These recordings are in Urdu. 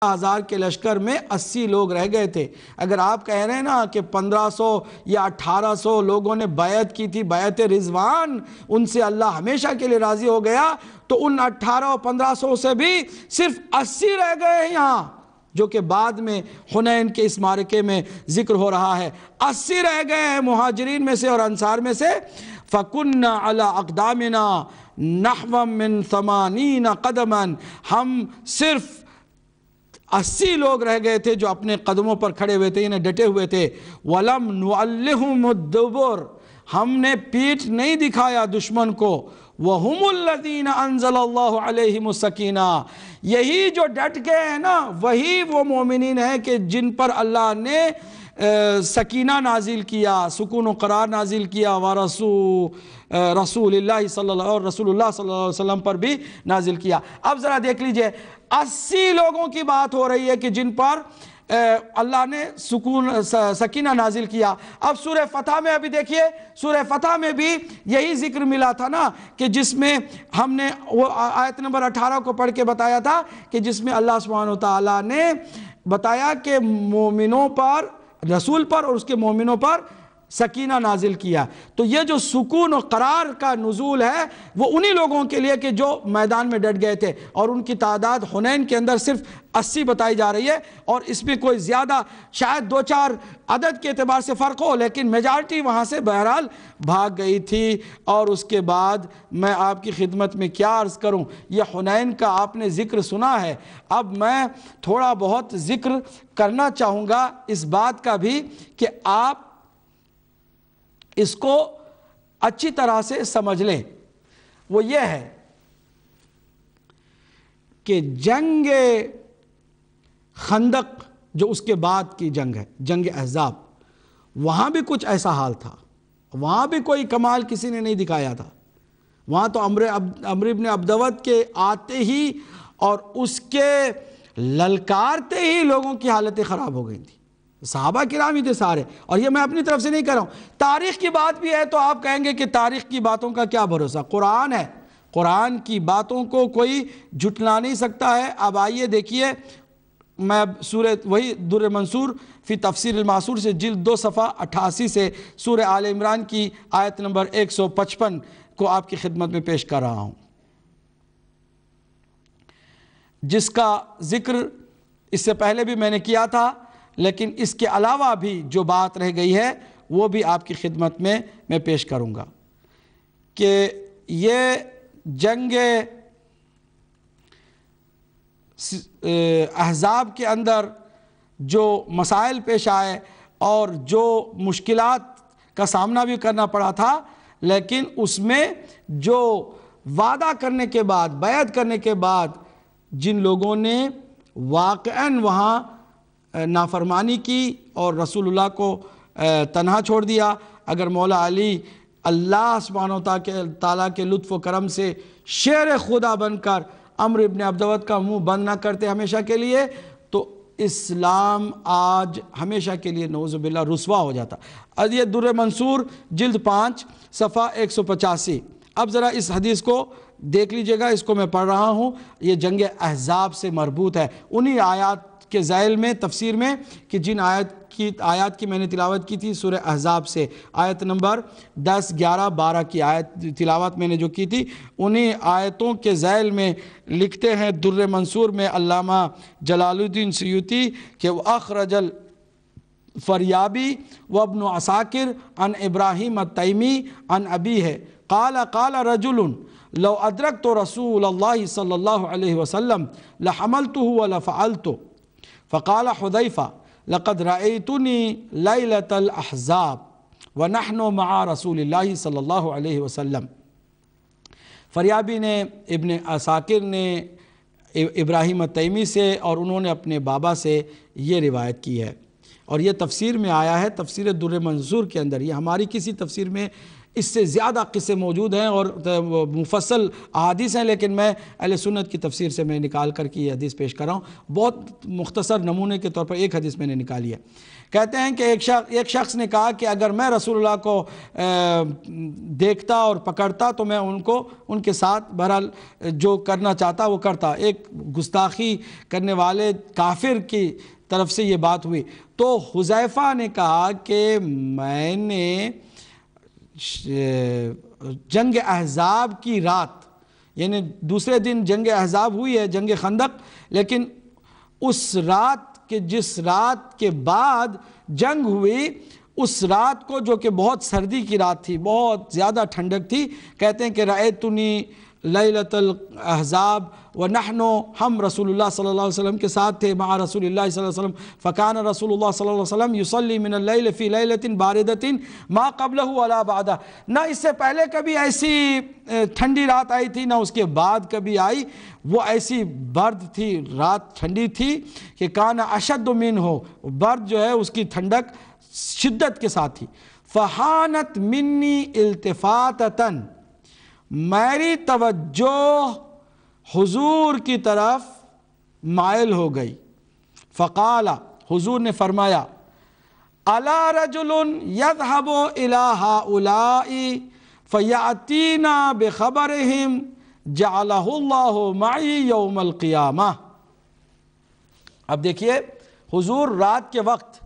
ہزار کے لشکر میں 80 لوگ رہ گئے تھے۔ اگر آپ کہہ رہے ہیں نا کہ 1500 یا 1800 لوگوں نے بیعت کی تھی، بیعت رضوان، ان سے اللہ ہمیشہ کے لیے راضی ہو گیا، تو ان 1800 اور 1500 سے بھی صرف 80 رہ گئے ہیں یہاں، جو کہ بعد میں حنین کے اس معرکے میں ذکر ہو رہا ہے۔ 80 رہ گئے ہیں مہاجرین میں سے اور انصار میں سے۔ فَكُنَّا عَلَىٰ أَقْدَامِنَا نَحْوًا مِّن 80 قَدَمًا، ہم صرف 80 لوگ رہ گئے تھے جو اپنے قدموں پر کھڑے ہوئے تھے، یعنی ڈٹے ہوئے تھے۔ وَلَمْ نُعَلِّهُمُ الدُّبُرَ، ہم نے پیٹھ نہیں دکھایا دشمن کو۔ وَهُمُ الَّذِينَ أَنزَلَ اللَّهُ عَلَيْهِمُ السَّكِينَةَ، یہی جو ڈٹ گئے ہیں نا، وہی وہ مومنین ہیں کہ جن پر اللہ نے سکینہ نازل کیا، سکون و قرار نازل کیا، رسول اللہ صلی اللہ علیہ وسلم پر بھی نازل کیا۔ اب ذرا دیکھ لیجئے، 80 لوگوں کی بات ہو رہی ہے کہ جن پر اللہ نے سکینہ نازل کیا۔ اب سورہ فتح میں ابھی دیکھیے، سورہ فتح میں بھی یہی ذکر ملا تھا نا، کہ جس میں ہم نے وہ آیت نمبر 18 کو پڑھ کے بتایا تھا، کہ جس میں اللہ سبحانہ وتعالی نے بتایا کہ مومنوں پر، رسول پر اور اس کے مومنوں پر سکینہ نازل کیا۔ تو یہ جو سکون و قرار کا نزول ہے وہ انہی لوگوں کے لیے کہ جو میدان میں ڈٹ گئے تھے، اور ان کی تعداد حنین کے اندر صرف 80 بتائی جا رہی ہے، اور اس میں کوئی زیادہ شاید 2-4 عدد کے اعتبار سے فرق ہو، لیکن میجارٹی وہاں سے بہرحال بھاگ گئی تھی۔ اور اس کے بعد میں آپ کی خدمت میں کیا عرض کروں، یہ حنین کا آپ نے ذکر سنا ہے۔ اب میں تھوڑا بہت ذکر کرنا چاہوں گا اس بات کا بھی کہ آپ اس کو اچھی طرح سے سمجھ لیں۔ وہ یہ ہے کہ جنگ خندق جو اس کے بعد کی جنگ ہے، جنگ احزاب، وہاں بھی کچھ ایسا حال تھا، وہاں بھی کوئی کمال کسی نے نہیں دکھایا تھا۔ وہاں تو عمرو ابن عبدود کے آتے ہی اور اس کے للکارتے ہی لوگوں کی حالتیں خراب ہو گئی تھیں۔ صحابہ کرام ہی تھے سارے، اور یہ میں اپنی طرف سے نہیں کہہ رہا ہوں، تاریخ کی بات بھی ہے تو آپ کہیں گے کہ تاریخ کی باتوں کا کیا بھروسہ، قرآن ہے، قرآن کی باتوں کو کوئی جھٹلا نہیں سکتا ہے۔ اب آئیے دیکھیے، میں سورہ وہی در منصور فی تفسیر المعصور سے جلد 2 صفحہ 88 سے سورہ آل عمران کی آیت نمبر 155 کو آپ کی خدمت میں پیش کر رہا ہوں، جس کا ذکر اس سے پہلے بھی میں نے کیا تھا، لیکن اس کے علاوہ بھی جو بات رہ گئی ہے وہ بھی آپ کی خدمت میں پیش کروں گا، کہ یہ جنگ احزاب کے اندر جو مسائل پیش آئے اور جو مشکلات کا سامنا بھی کرنا پڑا تھا، لیکن اس میں جو وعدہ کرنے کے بعد، بیعت کرنے کے بعد جن لوگوں نے واقعاً وہاں نافرمانی کی اور رسول اللہ کو تنہا چھوڑ دیا، اگر مولا علی اللہ سبحانہ وتعالیٰ کے لطف و کرم سے شیر خدا بن کر عمرو ابن عبدود کا منہ بند نہ کرتے ہمیشہ کے لیے، تو اسلام آج ہمیشہ کے لیے نعوذ باللہ رسوا ہو جاتا۔ اب یہ در منصور جلد 5 صفحہ 185۔ اب ذرا اس حدیث کو دیکھ لیجئے گا، اس کو میں پڑھ رہا ہوں، یہ جنگ احزاب سے مربوط ہے، انہی آیات کے ذیل میں تفسیر میں، کہ جن آیات کی میں نے تلاوت کی تھی سورہ احزاب سے، آیت نمبر 10، 11، 12 کی آیت تلاوت میں نے جو کی تھی، انہی آیتوں کے ذیل میں لکھتے ہیں در منصور میں علامہ جلال الدین سیوطی کہ اخرج الفریابی وابن عساکر عن ابراہیم التیمی عن ابیہ قال رجل لو ادرکت رسول اللہ صلی اللہ علیہ وسلم لحملتہ ولفعلتہ فقال حذیفہ لقد رأیتنی لیلۃ الاحزاب ونحن مع رسول اللہ صلی اللہ علیہ وسلم۔ فریابی نے، ابن عساکر نے ابراہیم التیمی سے، اور انہوں نے اپنے بابا سے یہ روایت کی ہے، اور یہ تفسیر میں آیا ہے، تفسیر در منصور کے اندر، یہ ہماری کسی تفسیر میں اس سے زیادہ قصے موجود ہیں اور مفصل احادیث ہیں، لیکن میں اہل سنت کی تفسیر سے میں نکال کر کے یہ حدیث پیش کر رہا ہوں۔ بہت مختصر نمونے کے طور پر ایک حدیث میں نے نکالی ہے۔ کہتے ہیں کہ ایک شخص نے کہا کہ اگر میں رسول اللہ کو دیکھتا اور پکڑتا تو میں ان کے ساتھ بہرحال جو کرنا چاہتا وہ کرتا۔ ایک گستاخی کرنے والے کافر کی طرف سے یہ بات ہوئی تو حذیفہ نے کہا کہ میں نے جنگ احزاب کی رات، یعنی دوسرے دن جنگ احزاب ہوئی ہے، جنگ خندق، لیکن اس رات کہ جس رات کے بعد جنگ ہوئی، اس رات کو جو کہ بہت سردی کی رات تھی، بہت زیادہ ٹھنڈک تھی، کہتے ہیں کہ رأیتنی لیلۃ الاحزاب ونحن، ہم رسول اللہ صلی اللہ علیہ وسلم کے ساتھ تھے، مع رسول اللہ صلی اللہ علیہ وسلم، فکان رسول اللہ صلی اللہ علیہ وسلم یصلی من اللیل فی لیلۃ باردۃ ما قبلہ ولا بعدہ، نہ اس سے پہلے کبھی ایسی ٹھنڈی رات آئی تھی نہ اس کے بعد کبھی آئی، وہ ایسی برد تھی، رات ٹھنڈی تھی کہ کان اشد منہ، برد جو ہے اس کی ٹھنڈک شدت کے ساتھ تھی۔ فحانت منی التفاتتاً، میری توجہ حضور کی طرف مائل ہو گئی۔ فقال، حضور نے فرمایا، الا رجل یذهب الى هؤلاء فیاتینا بخبرهم جعلہ اللہ معی یوم القیامہ۔ اب دیکھیے، حضور رات کے وقت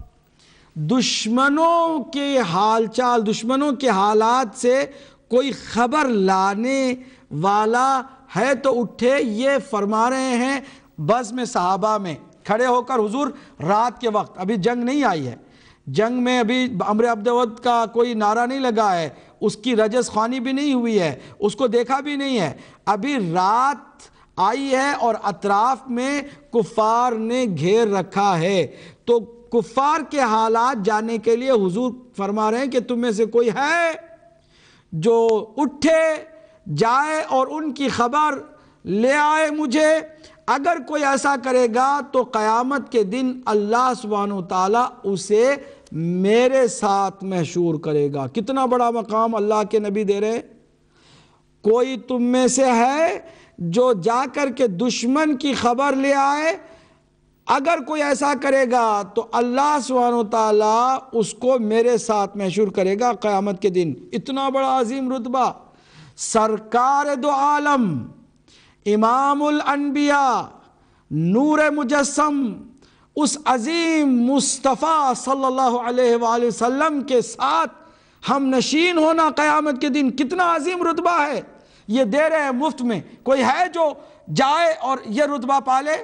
دشمنوں کے حال چال، دشمنوں کے حالات سے کوئی خبر لانے والا ہے تو اٹھے، یہ فرما رہے ہیں بس میں صحابہ میں کھڑے ہو کر۔ حضور رات کے وقت، ابھی جنگ نہیں آئی ہے، جنگ میں ابھی امر عبدود کا کوئی نعرہ نہیں لگا ہے، اس کی رجز خوانی بھی نہیں ہوئی ہے، اس کو دیکھا بھی نہیں ہے، ابھی رات آئی ہے اور اطراف میں کفار نے گھیر رکھا ہے، تو کفار کے حالات جاننے کے لیے حضور فرما رہے ہیں کہ تم میں سے کوئی ہے جو اٹھے جائے اور ان کی خبر لے آئے مجھے۔ اگر کوئی ایسا کرے گا تو قیامت کے دن اللہ سبحانہ وتعالی اسے میرے ساتھ محشور کرے گا۔ کتنا بڑا مقام اللہ کے نبی دے رہے ہیں۔ کوئی تم میں سے ہے جو جا کر کے دشمن کی خبر لے آئے، اگر کوئی ایسا کرے گا تو اللہ سبحانہ وتعالی اس کو میرے ساتھ محشور کرے گا قیامت کے دن۔ اتنا بڑا عظیم رتبہ، سرکار دو عالم، امام الانبیاء، نور مجسم، اس عظیم مصطفیٰ صلی اللہ علیہ وآلہ وسلم کے ساتھ ہم نشین ہونا قیامت کے دن، کتنا عظیم رتبہ ہے۔ یہ دے رہے ہیں مفت میں، کوئی ہے جو جائے اور یہ رتبہ پالے؟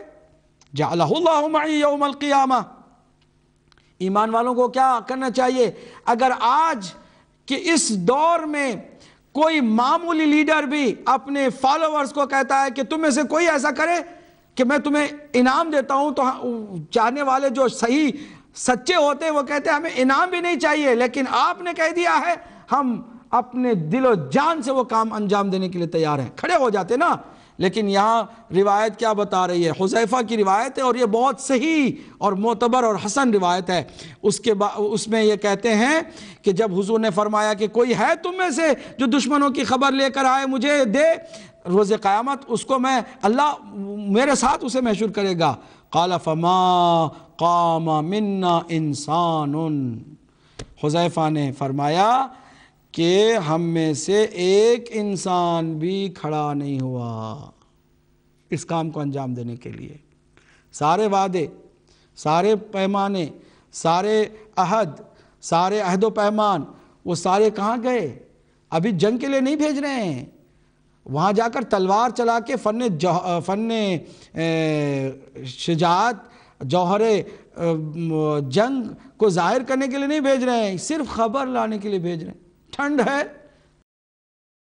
جعلہ اللہ معی یوم القیامہ۔ ایمان والوں کو کیا کرنا چاہیے؟ اگر آج کہ اس دور میں کوئی معمولی لیڈر بھی اپنے فالوورز کو کہتا ہے کہ تم میں سے کوئی ایسا کرے کہ میں تمہیں انعام دیتا ہوں، تو چاہنے والے جو صحیح سچے ہوتے ہیں وہ کہتے ہیں ہمیں انعام بھی نہیں چاہیے، لیکن آپ نے کہہ دیا ہے ہم اپنے دل و جان سے وہ کام انجام دینے کے لیے تیار ہیں، کھڑے ہو جاتے نا۔ لیکن یہاں روایت کیا بتا رہی ہے؟ حذیفہ کی روایت ہے اور یہ بہت صحیح اور معتبر اور حسن روایت ہے۔ اس میں یہ کہتے ہیں کہ جب حضور نے فرمایا کہ کوئی ہے تم میں سے جو دشمنوں کی خبر لے کر آئے مجھے دے روز قیامت، اس کو میں اللہ میرے ساتھ اسے محشور کرے گا۔ قال فما قام منا انسان، حذیفہ نے فرمایا کہ ہم میں سے ایک انسان بھی کھڑا نہیں ہوا اس کام کو انجام دینے کے لیے۔ سارے وعدے، سارے پیمانے، سارے عہد و پیمان، وہ سارے کہاں گئے؟ ابھی جنگ کے لیے نہیں بھیج رہے ہیں، وہاں جا کر تلوار چلا کے فن شجاعت، جوہر جنگ کو ظاہر کرنے کے لیے نہیں بھیج رہے ہیں، صرف خبر لانے کے لیے بھیج رہے ہیں۔ ٹھنڈ ہے